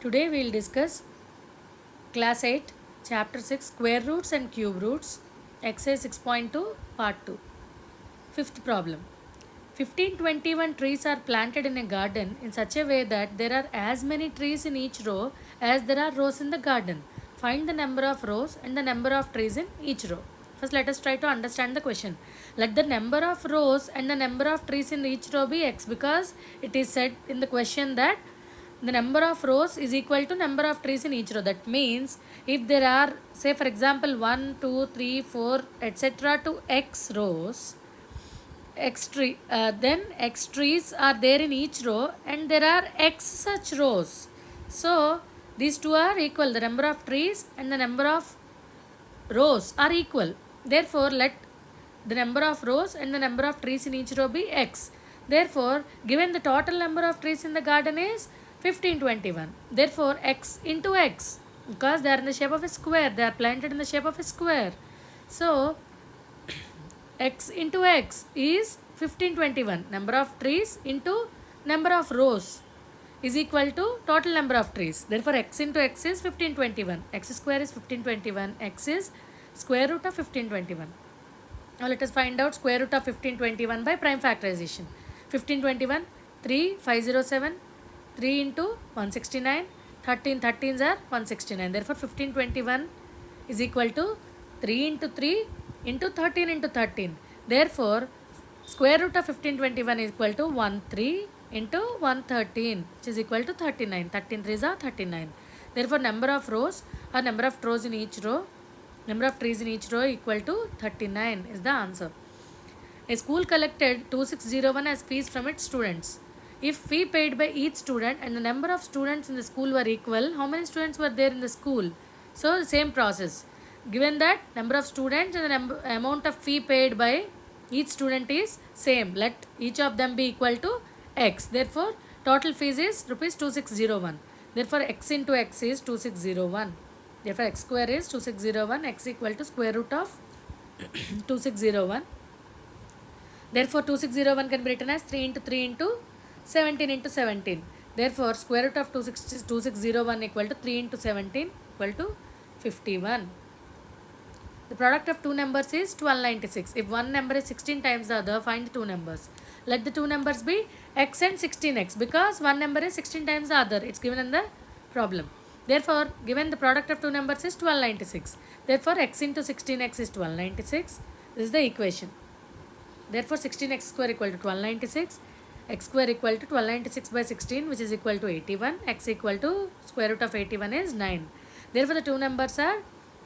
Today we will discuss Class 8, Chapter 6, Square Roots and Cube Roots, Exercise 6.2, Part 2. Fifth problem. 1521 trees are planted in a garden in such a way that there are as many trees in each row as there are rows in the garden. Find the number of rows and the number of trees in each row. First, let us try to understand the question. Let the number of rows and the number of trees in each row be x, because it is said in the question that the number of rows is equal to number of trees in each row. That means if there are, say for example, 1, 2, 3, 4, etc. to x rows, then x trees are there in each row and there are x such rows. So these two are equal. The number of trees and the number of rows are equal. Therefore, let the number of rows and the number of trees in each row be x. Therefore, given the total number of trees in the garden is 1521. Therefore, x into x, because they are in the shape of a square, they are planted in the shape of a square. So, x into x is 1521. Number of trees into number of rows is equal to total number of trees. Therefore, x into x is 1521. X square is 1521. X is square root of 1521. Now let us find out square root of 1521 by prime factorization. 1521, 3, 507, 3 into 169, 13 13s are 169. Therefore, 1521 is equal to 3 into 3 into 13 into 13. Therefore, square root of 1521 is equal to 13 into 113, which is equal to 39. 13 3s are 39. Therefore, number of rows or number of rows in each row, number of trees in each row equal to 39 is the answer. A school collected 2601 as fees from its students. If fee paid by each student and the number of students in the school were equal, how many students were there in the school? So, same process. Given that number of students and the amount of fee paid by each student is same, let each of them be equal to x. Therefore, total fees is rupees 2601. Therefore, x into x is 2601. Therefore, x square is 2601. X equal to square root of 2601. Therefore, 2601 can be written as 3 into 3 into 17 into 17. Therefore, square root of 2601 equal to 3 into 17 equal to 51. The product of two numbers is 1296. If one number is 16 times the other, find the two numbers. Let the two numbers be x and 16x, because one number is 16 times the other. It's given in the problem. Therefore, given the product of two numbers is 1296. Therefore, x into 16x is 1296. This is the equation. Therefore, 16x square equal to 1296. X square equal to 1296 by 16, which is equal to 81. X equal to square root of 81 is 9. Therefore, the two numbers are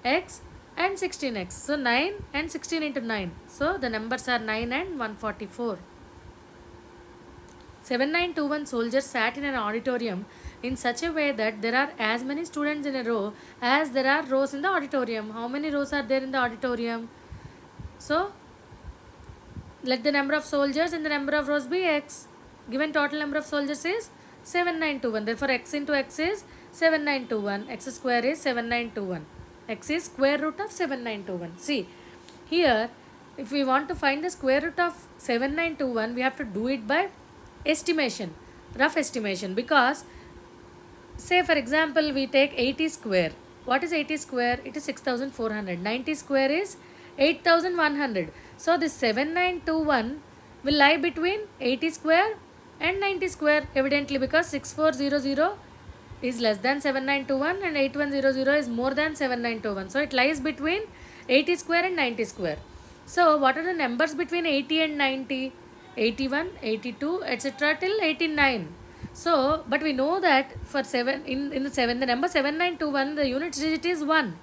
x and 16x. So, 9 and 16 into 9. So, the numbers are 9 and 144. 7921 soldiers sat in an auditorium in such a way that there are as many students in a row as there are rows in the auditorium. How many rows are there in the auditorium? So, let the number of soldiers and the number of rows be x. Given total number of soldiers is 7921. Therefore, x into x is 7921. X square is 7921. X is square root of 7921. See, here if we want to find the square root of 7921, we have to do it by estimation, rough estimation, because say for example we take 80 square. What is 80 square? It is 6400. 90 square is 8100. So this 7921 will lie between 80 square and 90 square, evidently, because 6400 is less than 7921 and 8100 is more than 7921. So it lies between 80 square and 90 square. So what are the numbers between 80 and 90? 81, 82, etc. till 89. So, but we know that for 7 in the 7, the number 7921, the unit digit is 1.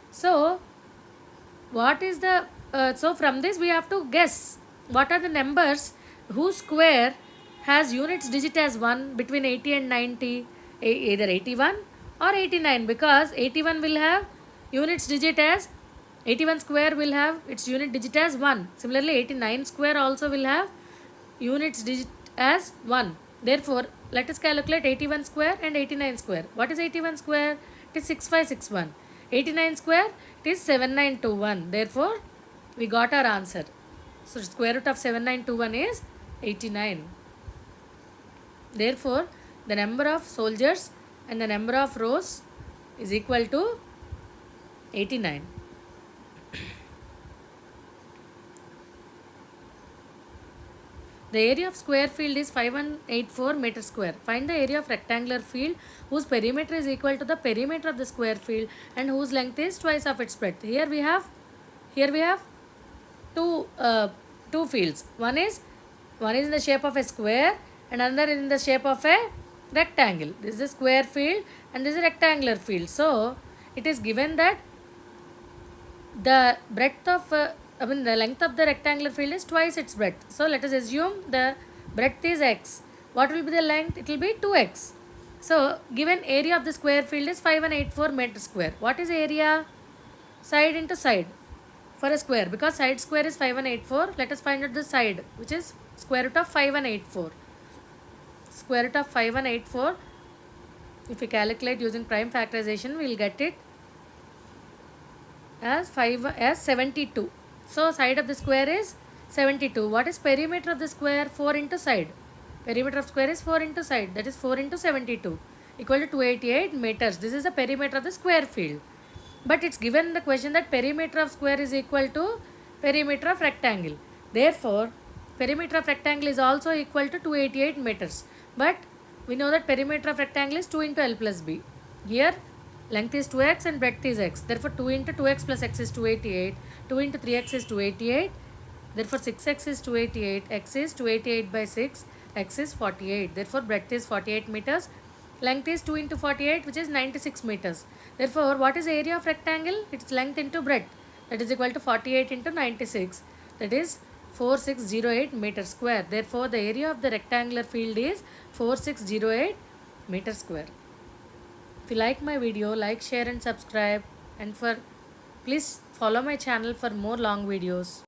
So what is the so from this we have to guess what are the numbers whose square has units digit as 1 between 80 and 90, either 81 or 89, because 81 will have units digit as 81 square will have its unit digit as 1. Similarly, 89 square also will have units digit as 1. Therefore, let us calculate 81 square and 89 square. What is 81 square? It is 6561. 89 square, it is 7921. Therefore, we got our answer. So, square root of 7921 is 89. Therefore, the number of soldiers and the number of rows is equal to 89. The area of square field is 5184 meter square. Find the area of rectangular field whose perimeter is equal to the perimeter of the square field and whose length is twice of its breadth. Here we have two fields. One is in the shape of a square and another is in the shape of a rectangle. This is a square field and this is a rectangular field. So it is given that the breadth of the length of the rectangular field is twice its breadth. So let us assume the breadth is x. What will be the length? It will be 2x. So given area of the square field is 5184 meter square. What is area? Side into side for a square, because side square is 5184. Let us find out the side, which is square root of 5184. Square root of 5184. If we calculate using prime factorization, we will get it as 72. So side of the square is 72. What is perimeter of the square? 4 into side. Perimeter of square is 4 into side. That is 4 into 72 equal to 288 meters. This is the perimeter of the square field. But it's given in the question that perimeter of square is equal to perimeter of rectangle. Therefore, perimeter of rectangle is also equal to 288 meters. But we know that perimeter of rectangle is 2 into L plus B. Here length is 2x and breadth is x. Therefore 2 into 2x plus x is 288. 2 into 3x is 288. Therefore 6x is 288. X is 288 by 6. X is 48. Therefore breadth is 48 meters. Length is 2 into 48, which is 96 meters. Therefore what is the area of rectangle? Its length into breadth. That is equal to 48 into 96. That is 4608 meter square. Therefore the area of the rectangular field is 4608 meter square. If you like my video, like, share and subscribe, and please follow my channel for more long videos.